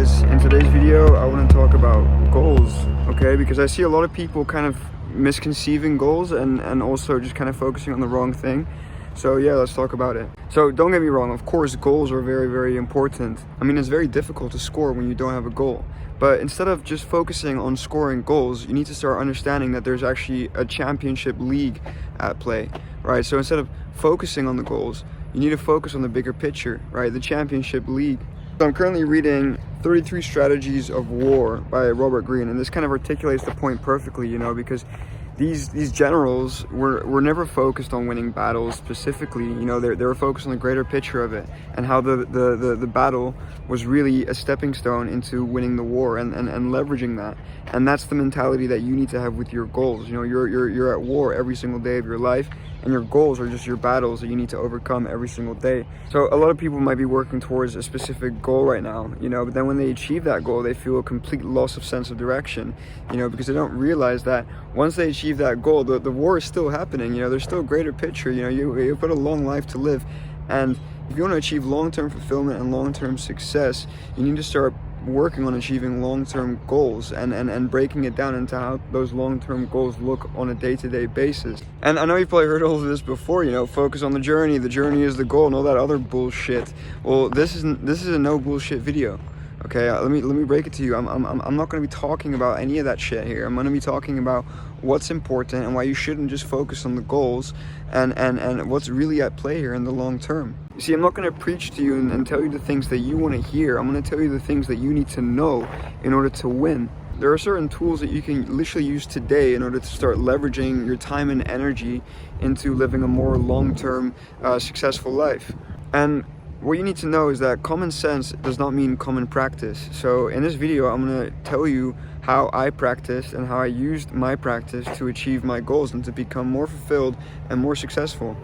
guys, in today's video I want to talk about goals, okay? Because I see a lot of people kind of misconceiving goals and also just kind of focusing on the wrong thing. So yeah, let's talk about it. So don't get me wrong, of course goals are very, very important. I mean, it's very difficult to score when you don't have a goal. But instead of just focusing on scoring goals, you need to start understanding that there's actually a championship league at play, right? So instead of focusing on the goals, you need to focus on the bigger picture, right? The championship league. So I'm currently reading 33 Strategies of War by Robert Greene, and this kind of articulates the point perfectly, you know, because these generals were never focused on winning battles specifically. You know, they were focused on the greater picture of it and how the battle was really a stepping stone into winning the war and leveraging that. And that's the mentality that you need to have with your goals. You know, you're at war every single day of your life, and your goals are just your battles that you need to overcome every single day. So a lot of people might be working towards a specific goal right now, you know, but then when they achieve that goal, they feel a complete loss of sense of direction, you know, because they don't realize that once they achieve that goal, the war is still happening. You know, there's still a greater picture. You know, you've got a long life to live, and if you want to achieve long-term fulfillment and long-term success, you need to start working on achieving long-term goals and breaking it down into how those long-term goals look on a day-to-day basis. And I know you've probably heard all of this before, you know, focus on the journey is the goal, and all that other bullshit. Well, this is a no bullshit video. Okay, let me break it to you. I'm not going to be talking about any of that shit here. I'm going to be talking about what's important and why you shouldn't just focus on the goals and what's really at play here in the long term. You see, I'm not going to preach to you and tell you the things that you want to hear. I'm going to tell you the things that you need to know in order to win. There are certain tools that you can literally use today in order to start leveraging your time and energy into living a more long-term, successful life. And what you need to know is that common sense does not mean common practice. So in this video, I'm going to tell you how I practiced and how I used my practice to achieve my goals and to become more fulfilled and more successful.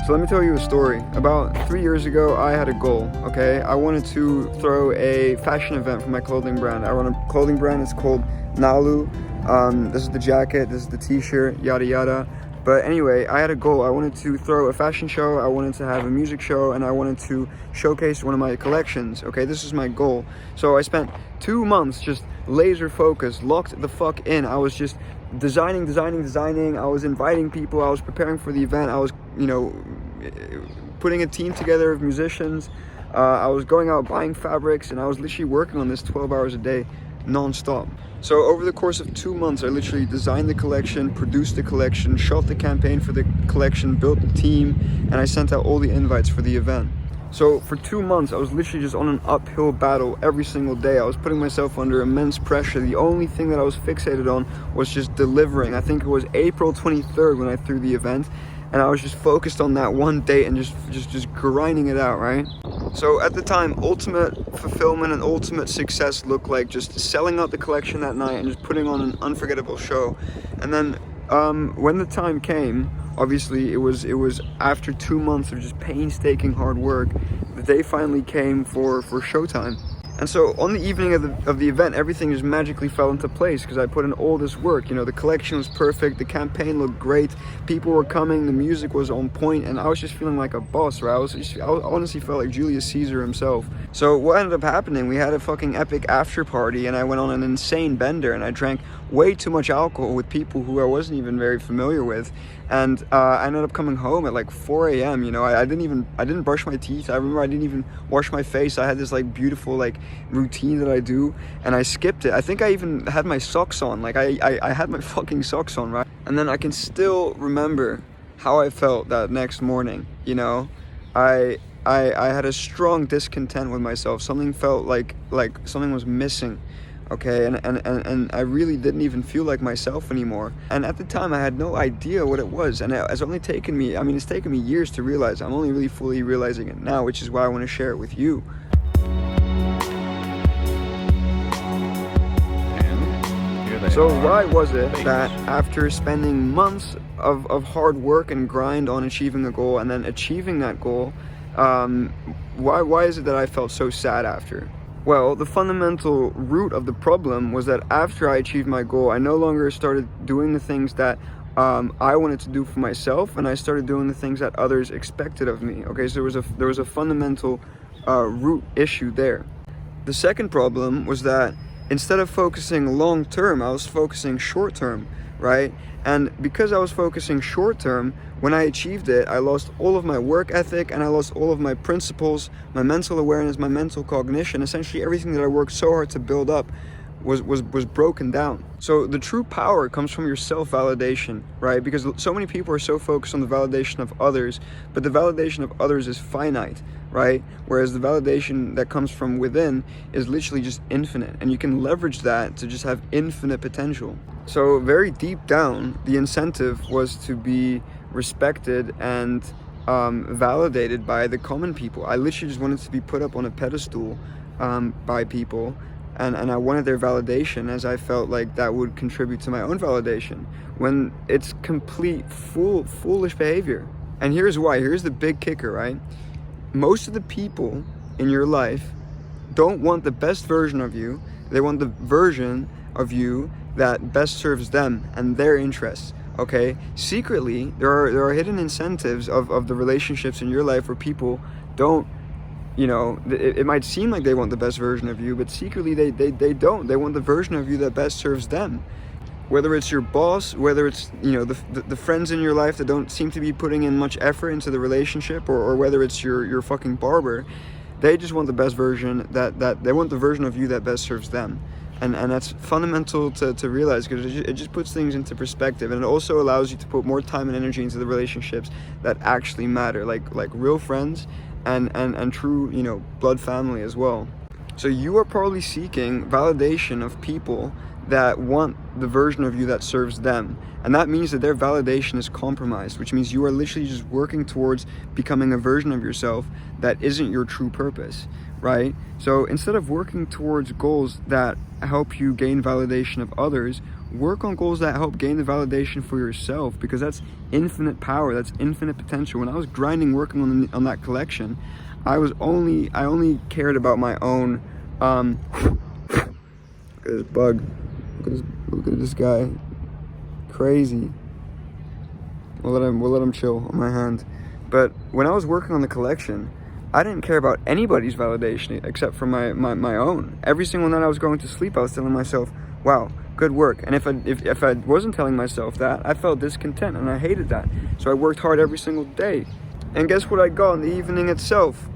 So let me tell you a story. About 3 years ago, I had a goal, okay? I wanted to throw a fashion event for my clothing brand. I run a clothing brand, it's called Nalu. This is the jacket, this is the t-shirt, yada yada. But anyway, I had a goal. I wanted to throw a fashion show, I wanted to have a music show, and I wanted to showcase one of my collections, okay? This is my goal. So I spent 2 months just laser focused, locked the fuck in. I was just designing. I was inviting people, I was preparing for the event, I was, you know, putting a team together of musicians. I was going out buying fabrics, and I was literally working on this 12 hours a day, non-stop. So over the course of 2 months, I literally designed the collection, produced the collection, shot the campaign for the collection, built the team, and I sent out all the invites for the event. So for 2 months, I was literally just on an uphill battle every single day. I was putting myself under immense pressure. The only thing that I was fixated on was just delivering. I think it was April 23rd when I threw the event, and I was just focused on that one date and just grinding it out, right? So at the time, ultimate fulfillment and ultimate success looked like just selling out the collection that night and just putting on an unforgettable show. And then when the time came, obviously it was after 2 months of just painstaking hard work, the day finally came for showtime. And so on the evening of the event, everything just magically fell into place because I put in all this work. You know, the collection was perfect, the campaign looked great, people were coming, the music was on point, and I was just feeling like a boss, right? I honestly felt like Julius Caesar himself. So what ended up happening, we had a fucking epic after party, and I went on an insane bender, and I drank way too much alcohol with people who I wasn't even very familiar with. And I ended up coming home at like 4 a.m. You know, I didn't brush my teeth. I remember I didn't even wash my face. I had this like beautiful like routine that I do, and I skipped it. I think I even had my socks on. Like I had my fucking socks on, right? And then I can still remember how I felt that next morning. You know, I had a strong discontent with myself. Something felt like something was missing. Okay, and I really didn't even feel like myself anymore. And at the time, I had no idea what it was. And it's only taken me, I mean, it's taken me years to realize. I'm only really fully realizing it now, which is why I want to share it with you. So why was it that after spending months of hard work and grind on achieving a goal and then achieving that goal, why is it that I felt so sad after? Well, the fundamental root of the problem was that after I achieved my goal, I no longer started doing the things that I wanted to do for myself, and I started doing the things that others expected of me. Okay, so there was a fundamental root issue there. The second problem was that instead of focusing long term, I was focusing short term, right? And because I was focusing short term, when I achieved it, I lost all of my work ethic, and I lost all of my principles, my mental awareness, my mental cognition. Essentially everything that I worked so hard to build up was broken down. So the true power comes from your self-validation, right? Because so many people are so focused on the validation of others, but the validation of others is finite, right? Whereas the validation that comes from within is literally just infinite, and you can leverage that to just have infinite potential. So very deep down, the incentive was to be respected and validated by the common people. I literally just wanted to be put up on a pedestal by people, and I wanted their validation, as I felt like that would contribute to my own validation, when it's complete foolish behavior. And here's why. Here's the big kicker, right? Most of the people in your life don't want the best version of you. They want the version of you that best serves them and their interests. Okay, secretly there are hidden incentives of the relationships in your life where people don't, you know, it might seem like they want the best version of you, but secretly they don't. They want the version of you that best serves them. Whether it's your boss, whether it's, you know, the friends in your life that don't seem to be putting in much effort into the relationship, or whether it's your fucking barber, they just want the best version, that they want the version of you that best serves them. And that's fundamental to realize, because it just puts things into perspective, and it also allows you to put more time and energy into the relationships that actually matter, like real friends and true, you know, blood family as well. So you are probably seeking validation of people that want the version of you that serves them, and that means that their validation is compromised, which means you are literally just working towards becoming a version of yourself that isn't your true purpose, right? So instead of working towards goals that help you gain validation of others, work on goals that help gain the validation for yourself, because that's infinite power, that's infinite potential. When I was grinding, working on that collection, I only cared about my own look at this bug. Look at this guy. Crazy. We'll let him chill on my hand. But when I was working on the collection, I didn't care about anybody's validation except for my own. Every single night I was going to sleep, I was telling myself, wow, good work. And if I wasn't telling myself that, I felt discontent, and I hated that. So I worked hard every single day. And guess what I got in the evening itself?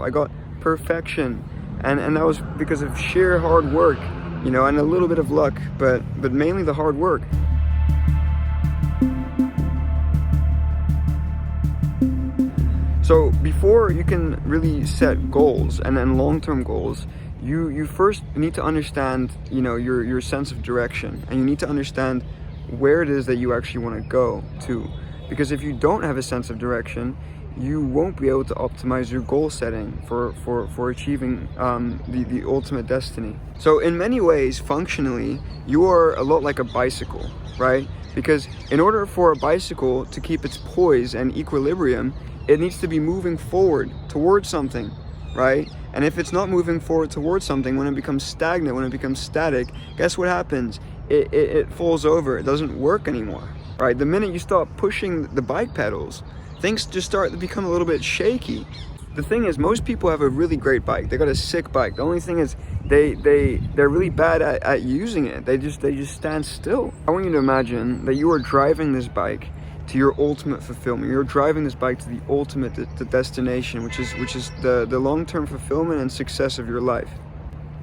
I got perfection. And that was because of sheer hard work, you know, and a little bit of luck, but mainly the hard work. So before you can really set goals and then long-term goals, you first need to understand, you know, your sense of direction, and you need to understand where it is that you actually want to go to. Because if you don't have a sense of direction, you won't be able to optimize your goal setting for achieving the ultimate destiny. So in many ways, functionally, you are a lot like a bicycle, right? Because in order for a bicycle to keep its poise and equilibrium, it needs to be moving forward towards something, right? And if it's not moving forward towards something, when it becomes stagnant, when it becomes static, guess what happens? It falls over. It doesn't work anymore, right? The minute you start pushing the bike pedals, things just start to become a little bit shaky. The thing is, most people have a really great bike. They got a sick bike. The only thing is they're really bad at using it. They just stand still. I want you to imagine that you are driving this bike to your ultimate fulfillment. You're driving this bike to the ultimate destination, which is the long-term fulfillment and success of your life.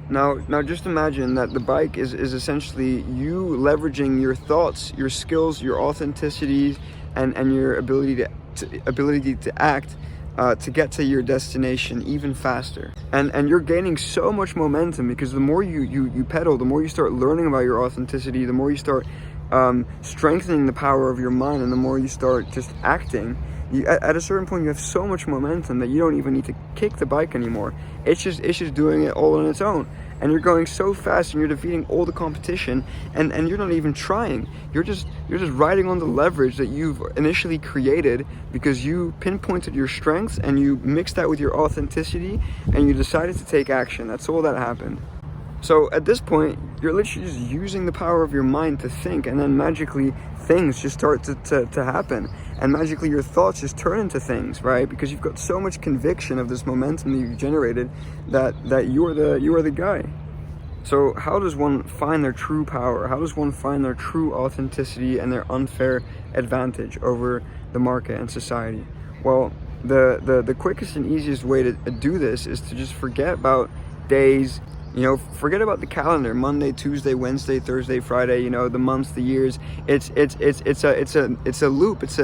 Now just imagine that the bike is essentially you leveraging your thoughts, your skills, your authenticity, and your ability to act to get to your destination even faster. And you're gaining so much momentum, because the more you pedal, the more you start learning about your authenticity, the more you start strengthening the power of your mind, and the more you start just acting. At a certain point, you have so much momentum that you don't even need to kick the bike anymore. It's just doing it all on its own. And you're going so fast, and you're defeating all the competition, and you're not even trying. You're just riding on the leverage that you've initially created, because you pinpointed your strengths and you mixed that with your authenticity, and you decided to take action. That's all that happened. So at this point, you're literally just using the power of your mind to think, and then magically things just start to happen, and magically your thoughts just turn into things, right? Because you've got so much conviction of this momentum that you've generated that you are the guy. So how does one find their true power? How does one find their true authenticity and their unfair advantage over the market and society? Well, the quickest and easiest way to do this is to just forget about days. Forget about the calendar, Monday, Tuesday, Wednesday, Thursday, Friday, the months, the years. It's a loop. It's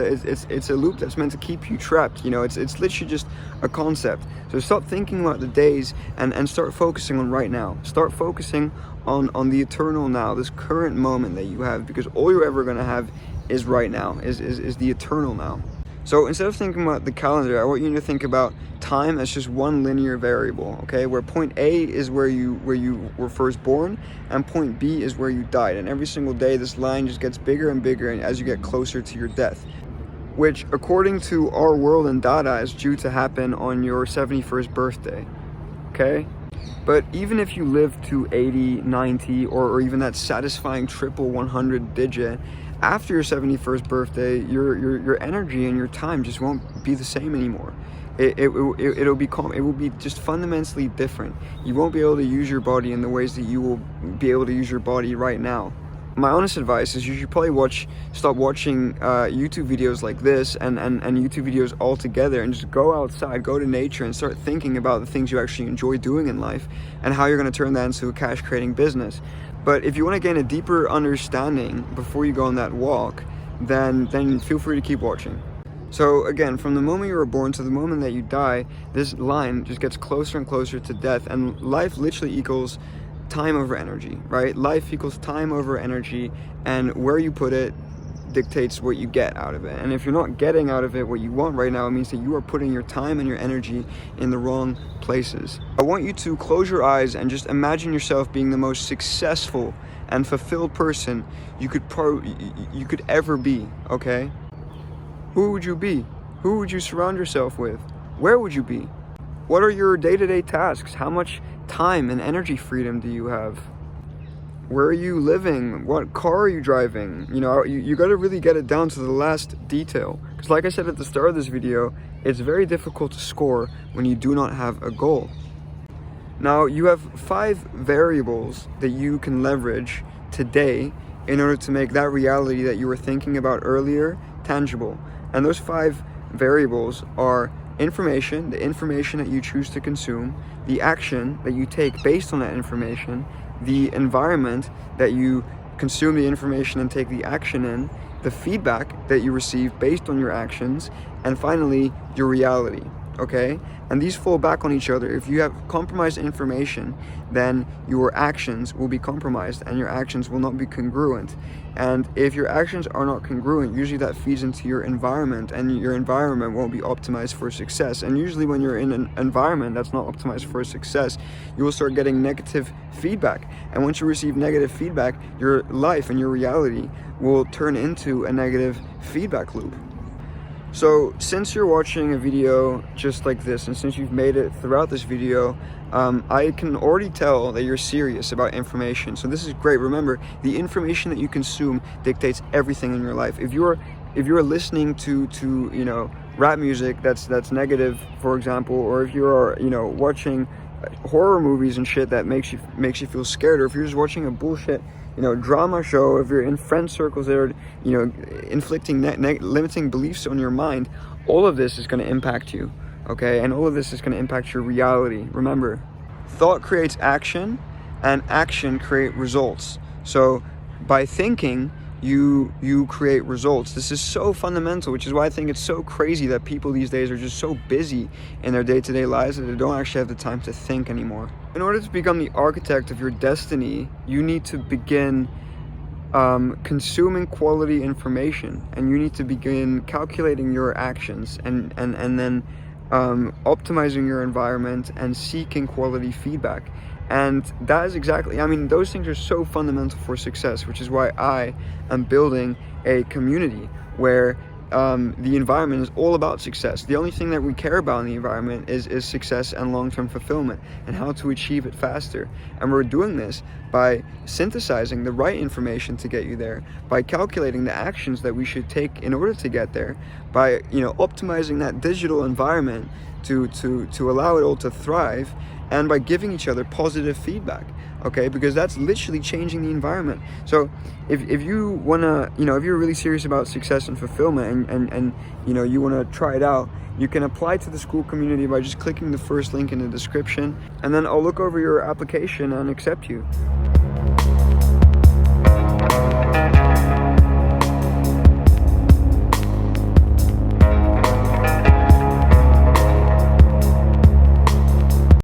a loop that's meant to keep you trapped. It's literally just a concept. So stop thinking about the days and start focusing on right now. Start focusing on the eternal now, this current moment that you have, because all you're ever going to have is right now, is the eternal now. So instead of thinking about the calendar, I want you to think about time as just one linear variable, okay? Where point A is where you were first born, and point B is where you died. And every single day, this line just gets bigger and bigger as you get closer to your death, which, according to our world and data, is due to happen on your 71st birthday, okay? But even if you live to 80, 90, or even that satisfying triple 100 digit, after your 71st birthday, your energy and your time just won't be the same anymore. It will be just fundamentally different. You won't be able to use your body in the ways that you will be able to use your body right now. My honest advice is you should probably stop watching YouTube videos like this and YouTube videos altogether, and just go outside, go to nature, and start thinking about the things you actually enjoy doing in life and how you're going to turn that into a cash creating business. But if you want to gain a deeper understanding before you go on that walk, then feel free to keep watching. So again, from the moment you were born to the moment that you die, this line just gets closer and closer to death, and life literally equals time over energy, right? Life equals time over energy, and where you put it dictates what you get out of it. And if you're not getting out of it what you want right now, it means that you are putting your time and your energy in the wrong places. I want you to close your eyes and just imagine yourself being the most successful and fulfilled person you could ever be, okay? Who would you be? Who would you surround yourself with? Where would you be? What are your day-to-day tasks? How much time and energy freedom do you have? Where are you living? What car are you driving? You got to really get it down to the last detail. Because like I said at the start of this video, it's very difficult to score when you do not have a goal. Now, you have 5 variables that you can leverage today in order to make that reality that you were thinking about earlier tangible. And those 5 variables are information, the information that you choose to consume, the action that you take based on that information, the environment that you consume the information and take the action in, the feedback that you receive based on your actions, and finally, your reality, okay? And these fall back on each other. If you have compromised information, then your actions will be compromised and your actions will not be congruent. And if your actions are not congruent, usually that feeds into your environment, and your environment won't be optimized for success. And usually when you're in an environment that's not optimized for success, you will start getting negative feedback. And once you receive negative feedback, your life and your reality will turn into a negative feedback loop. So since you're watching a video just like this, and since you've made it throughout this video, I can already tell that you're serious about information. So this is great. Remember, the information that you consume dictates everything in your life. If you're listening to rap music that's negative, for example, or if you're watching horror movies and shit that makes you feel scared, or if you're just watching a bullshit drama show, if you're in friend circles that are inflicting limiting beliefs on your mind, all of this is going to impact you, okay? And all of this is going to impact your reality. Remember, thought creates action, and action create results. So by thinking, you create results. This is so fundamental, which is why I think it's so crazy that people these days are just so busy in their day-to-day lives that they don't actually have the time to think anymore. In order to become the architect of your destiny, you need to begin consuming quality information, and you need to begin calculating your actions and then optimizing your environment and seeking quality feedback. And that is exactly, those things are so fundamental for success, which is why I am building a community where the environment is all about success. The only thing that we care about in the environment is success and long-term fulfillment and how to achieve it faster. And we're doing this by synthesizing the right information to get you there, by calculating the actions that we should take in order to get there, by optimizing that digital environment to allow it all to thrive, and by giving each other positive feedback. Okay, because that's literally changing the environment. So if you wanna, if you're really serious about success and fulfillment, and you wanna try it out, you can apply to the Skool community by just clicking the first link in the description, and then I'll look over your application and accept you.